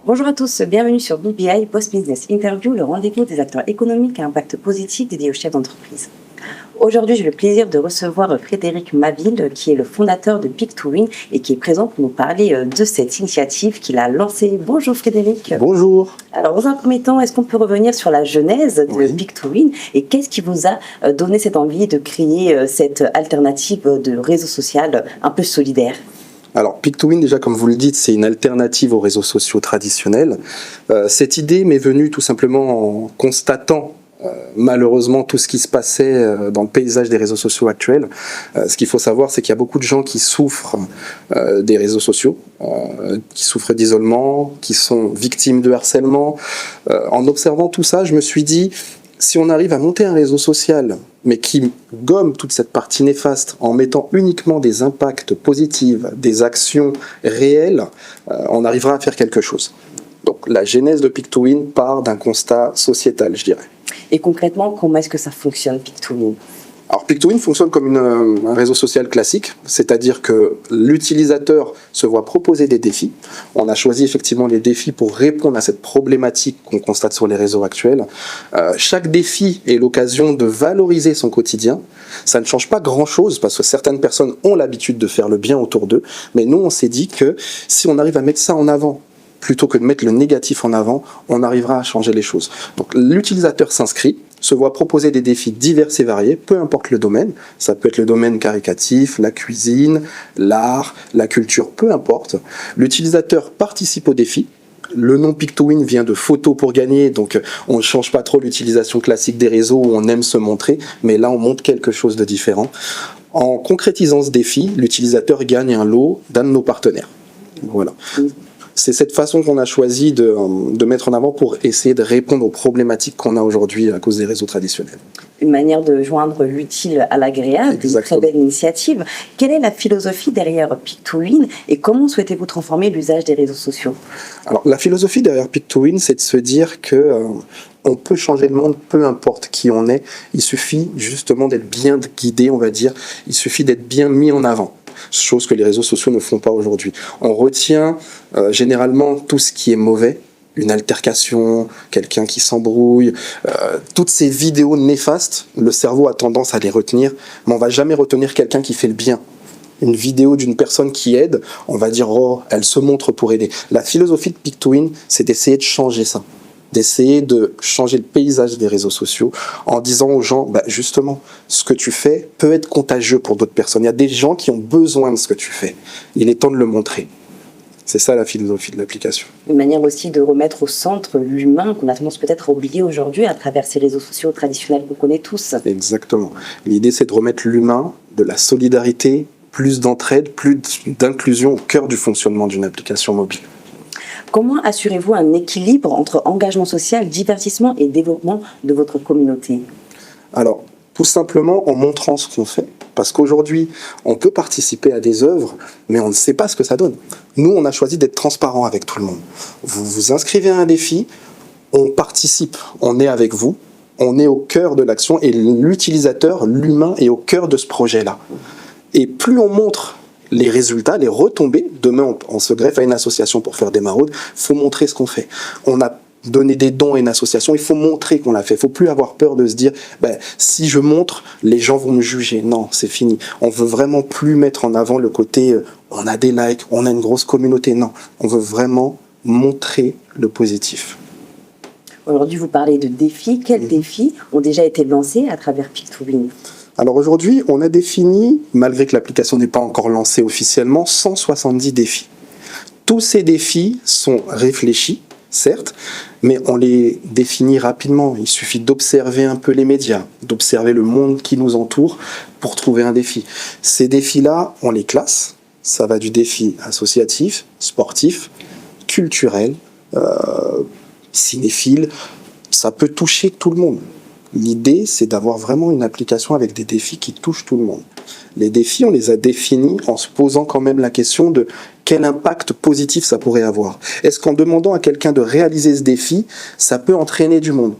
Bonjour à tous, bienvenue sur BBI Post Business Interview, le rendez-vous des acteurs économiques à impact positif dédié aux chefs d'entreprise. Aujourd'hui, j'ai le plaisir de recevoir Frédéric Maville, qui est le fondateur de Pick2Win et qui est présent pour nous parler de cette initiative qu'il a lancée. Bonjour Frédéric. Bonjour. Alors, dans un premier temps, est-ce qu'on peut revenir sur la genèse de Pick2Win et qu'est-ce qui vous a donné cette envie de créer cette alternative de réseau social un peu solidaire ? Alors, Pick2Win, déjà, comme vous le dites, c'est une alternative aux réseaux sociaux traditionnels. Cette idée m'est venue tout simplement en constatant malheureusement tout ce qui se passait dans le paysage des réseaux sociaux actuels. Ce qu'il faut savoir, c'est qu'il y a beaucoup de gens qui souffrent des réseaux sociaux, qui souffrent d'isolement, qui sont victimes de harcèlement. En observant tout ça, je me suis dit, si on arrive à monter un réseau social, mais qui gomme toute cette partie néfaste en mettant uniquement des impacts positifs, des actions réelles, on arrivera à faire quelque chose. Donc la genèse de Pick2Win part d'un constat sociétal, je dirais. Et concrètement, comment est-ce que ça fonctionne, Pick2Win ? Alors Pick2Win fonctionne comme un réseau social classique, c'est-à-dire que l'utilisateur se voit proposer des défis. On a choisi effectivement les défis pour répondre à cette problématique qu'on constate sur les réseaux actuels. Chaque défi est l'occasion de valoriser son quotidien. Ça ne change pas grand-chose parce que certaines personnes ont l'habitude de faire le bien autour d'eux, mais nous on s'est dit que si on arrive à mettre ça en avant, plutôt que de mettre le négatif en avant, on arrivera à changer les choses. Donc l'utilisateur s'inscrit, se voit proposer des défis divers et variés, peu importe le domaine. Ça peut être le domaine caricatif, la cuisine, l'art, la culture, peu importe. L'utilisateur participe au défi. Le nom Pick2Win vient de photo pour gagner, donc on ne change pas trop l'utilisation classique des réseaux où on aime se montrer, mais là on montre quelque chose de différent. En concrétisant ce défi, l'utilisateur gagne un lot d'un de nos partenaires. Voilà. C'est cette façon qu'on a choisi de mettre en avant pour essayer de répondre aux problématiques qu'on a aujourd'hui à cause des réseaux traditionnels. Une manière de joindre l'utile à l'agréable, une très belle initiative. Quelle est la philosophie derrière Pick2Win et comment souhaitez-vous transformer l'usage des réseaux sociaux ? Alors, la philosophie derrière Pick2Win, c'est de se dire que on peut changer le monde, peu importe qui on est. Il suffit justement d'être bien guidé, on va dire. Il suffit d'être bien mis en avant. Chose que les réseaux sociaux ne font pas aujourd'hui. On retient généralement tout ce qui est mauvais, une altercation, quelqu'un qui s'embrouille, toutes ces vidéos néfastes, le cerveau a tendance à les retenir, mais on va jamais retenir quelqu'un qui fait le bien. Une vidéo d'une personne qui aide, on va dire « oh, elle se montre pour aider ». La philosophie de Pick2Win, c'est d'essayer de changer ça, d'essayer de changer le paysage des réseaux sociaux en disant aux gens, justement, ce que tu fais peut être contagieux pour d'autres personnes. Il y a des gens qui ont besoin de ce que tu fais. Il est temps de le montrer. C'est ça la philosophie de l'application. Une manière aussi de remettre au centre l'humain qu'on a tendance peut-être à oublier aujourd'hui à travers ces réseaux sociaux traditionnels qu'on connaît tous. Exactement. L'idée, c'est de remettre l'humain, de la solidarité, plus d'entraide, plus d'inclusion au cœur du fonctionnement d'une application mobile. Comment assurez-vous un équilibre entre engagement social, divertissement et développement de votre communauté ? Alors, tout simplement en montrant ce qu'on fait. Parce qu'aujourd'hui, on peut participer à des œuvres, mais on ne sait pas ce que ça donne. Nous, on a choisi d'être transparent avec tout le monde. Vous vous inscrivez à un défi, on participe, on est avec vous, on est au cœur de l'action et l'utilisateur, l'humain, est au cœur de ce projet-là. Et plus on montre les résultats, les retombées, demain on se greffe à une association pour faire des maraudes, il faut montrer ce qu'on fait. On a donné des dons à une association, il faut montrer qu'on l'a fait. Il ne faut plus avoir peur de se dire si je montre, les gens vont me juger. Non, c'est fini. On veut vraiment plus mettre en avant le côté on a des likes, on a une grosse communauté. Non, on veut vraiment montrer le positif. Aujourd'hui, vous parlez de défis. Quels défis ont déjà été lancés à travers Pick2Win ? Alors aujourd'hui, on a défini, malgré que l'application n'est pas encore lancée officiellement, 170 défis. Tous ces défis sont réfléchis, certes, mais on les définit rapidement. Il suffit d'observer un peu les médias, d'observer le monde qui nous entoure pour trouver un défi. Ces défis-là, on les classe. Ça va du défi associatif, sportif, culturel, cinéphile. Ça peut toucher tout le monde. L'idée, c'est d'avoir vraiment une application avec des défis qui touchent tout le monde. Les défis, on les a définis en se posant quand même la question de quel impact positif ça pourrait avoir. Est-ce qu'en demandant à quelqu'un de réaliser ce défi, ça peut entraîner du monde ?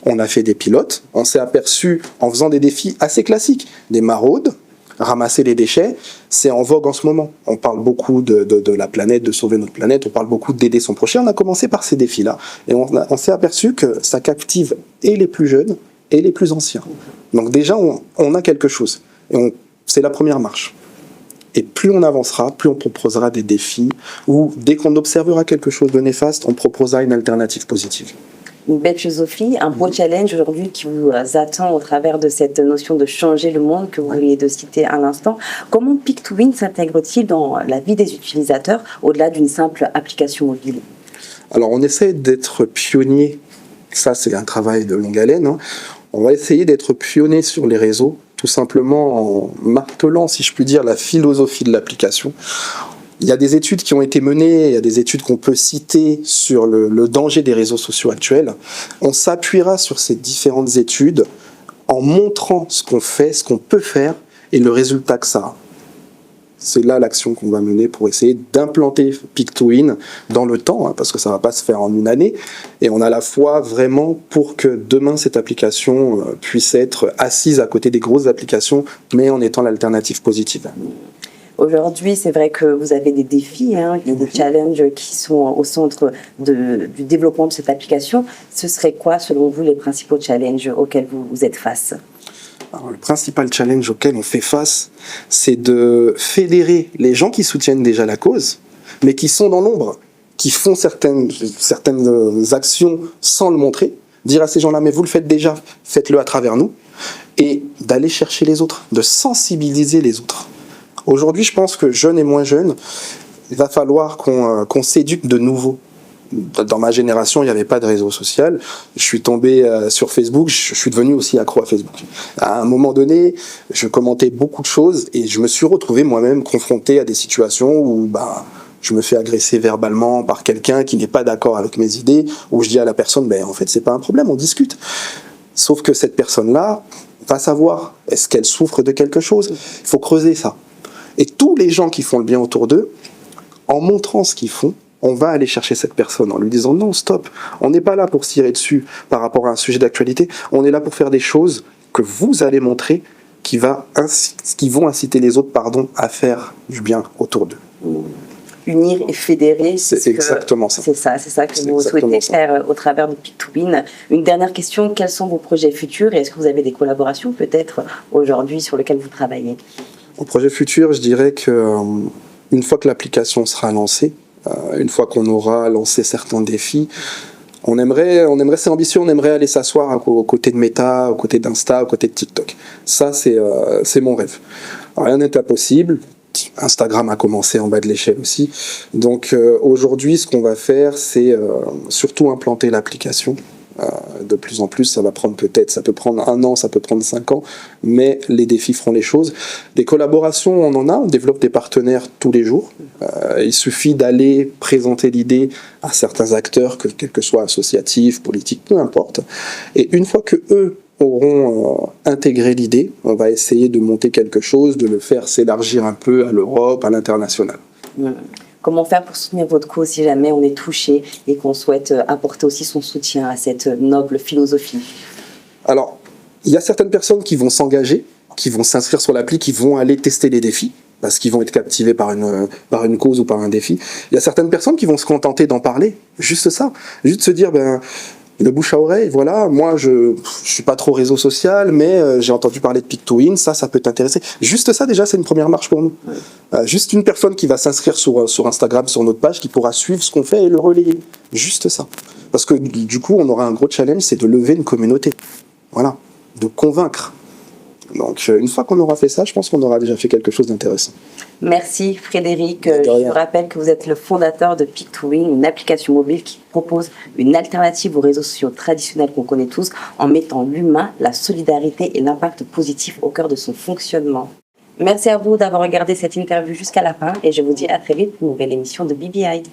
On a fait des pilotes, on s'est aperçu en faisant des défis assez classiques, des maraudes, ramasser les déchets, c'est en vogue en ce moment. On parle beaucoup de la planète, de sauver notre planète, on parle beaucoup d'aider son prochain. On a commencé par ces défis-là. Et on s'est aperçu que ça captive et les plus jeunes et les plus anciens. Donc déjà, on a quelque chose. Et c'est la première marche. Et plus on avancera, plus on proposera des défis, ou dès qu'on observera quelque chose de néfaste, on proposera une alternative positive. Une belle philosophie, un beau challenge aujourd'hui qui vous attend au travers de cette notion de changer le monde que vous venez de citer à l'instant. Comment Pick2Win s'intègre-t-il dans la vie des utilisateurs au-delà d'une simple application mobile? Alors on essaie d'être pionnier, ça c'est un travail de longue haleine, hein. On va essayer d'être pionnier sur les réseaux, tout simplement en martelant, si je puis dire, la philosophie de l'application. Il y a des études qui ont été menées, il y a des études qu'on peut citer sur le danger des réseaux sociaux actuels. On s'appuiera sur ces différentes études en montrant ce qu'on fait, ce qu'on peut faire et le résultat que ça a. C'est là l'action qu'on va mener pour essayer d'implanter Pick2Win dans le temps, hein, parce que ça ne va pas se faire en une année. Et on a la foi vraiment pour que demain, cette application puisse être assise à côté des grosses applications, mais en étant l'alternative positive. Aujourd'hui, c'est vrai que vous avez des défis, hein, il y a des challenges qui sont au centre du développement de cette application. Ce serait quoi, selon vous, les principaux challenges auxquels vous êtes face? Alors, le principal challenge auquel on fait face, c'est de fédérer les gens qui soutiennent déjà la cause, mais qui sont dans l'ombre, qui font certaines actions sans le montrer, dire à ces gens-là, mais vous le faites déjà, faites-le à travers nous, et d'aller chercher les autres, de sensibiliser les autres. Aujourd'hui, je pense que jeunes et moins jeunes, il va falloir qu'on s'éduque de nouveau. Dans ma génération, il n'y avait pas de réseau social. Je suis tombé sur Facebook, je suis devenu aussi accro à Facebook. À un moment donné, je commentais beaucoup de choses et je me suis retrouvé moi-même confronté à des situations où je me fais agresser verbalement par quelqu'un qui n'est pas d'accord avec mes idées, où je dis à la personne, en fait, c'est pas un problème, on discute. Sauf que cette personne-là va savoir, est-ce qu'elle souffre de quelque chose? Il faut creuser ça. Et tous les gens qui font le bien autour d'eux, en montrant ce qu'ils font, on va aller chercher cette personne en lui disant non, stop, on n'est pas là pour se tirer dessus par rapport à un sujet d'actualité, on est là pour faire des choses que vous allez montrer qui vont inciter les autres à faire du bien autour d'eux. Unir et fédérer, c'est exactement ça. C'est ça que vous souhaitez faire au travers de Pick2Win. Une dernière question, quels sont vos projets futurs et est-ce que vous avez des collaborations peut-être aujourd'hui sur lesquelles vous travaillez? Au projet futur, je dirais qu'une fois que l'application sera lancée, une fois qu'on aura lancé certains défis, on aimerait, c'est ambitieux, on aimerait aller s'asseoir aux côtés de Meta, aux côtés d'Insta, aux côtés de TikTok. Ça, c'est mon rêve. Rien n'est impossible. Instagram a commencé en bas de l'échelle aussi. Donc aujourd'hui, ce qu'on va faire, c'est surtout implanter l'application. De plus en plus, ça peut prendre 1 an, ça peut prendre 5 ans, mais les défis feront les choses. Des collaborations, on développe des partenaires tous les jours. Il suffit d'aller présenter l'idée à certains acteurs, quels que soient associatifs, politiques, peu importe. Et une fois que eux auront intégré l'idée, on va essayer de monter quelque chose, de le faire s'élargir un peu à l'Europe, à l'international. Comment faire pour soutenir votre cause si jamais on est touché et qu'on souhaite apporter aussi son soutien à cette noble philosophie? Alors, il y a certaines personnes qui vont s'engager, qui vont s'inscrire sur l'appli, qui vont aller tester les défis, parce qu'ils vont être captivés par une cause ou par un défi. Il y a certaines personnes qui vont se contenter d'en parler, juste ça, juste se dire, le bouche à oreille, voilà, moi je suis pas trop réseau social, mais j'ai entendu parler de Pick2Win, ça peut t'intéresser. Juste ça déjà, c'est une première marche pour nous. Juste une personne qui va s'inscrire sur Instagram, sur notre page, qui pourra suivre ce qu'on fait et le relayer. Juste ça. Parce que du coup, on aura un gros challenge, c'est de lever une communauté. Voilà, de convaincre. Donc une fois qu'on aura fait ça, je pense qu'on aura déjà fait quelque chose d'intéressant. Merci Frédéric. Je vous rappelle que vous êtes le fondateur de Pick2Win, une application mobile qui propose une alternative aux réseaux sociaux traditionnels qu'on connaît tous en mettant l'humain, la solidarité et l'impact positif au cœur de son fonctionnement. Merci à vous d'avoir regardé cette interview jusqu'à la fin et je vous dis à très vite pour une nouvelle émission de BBI.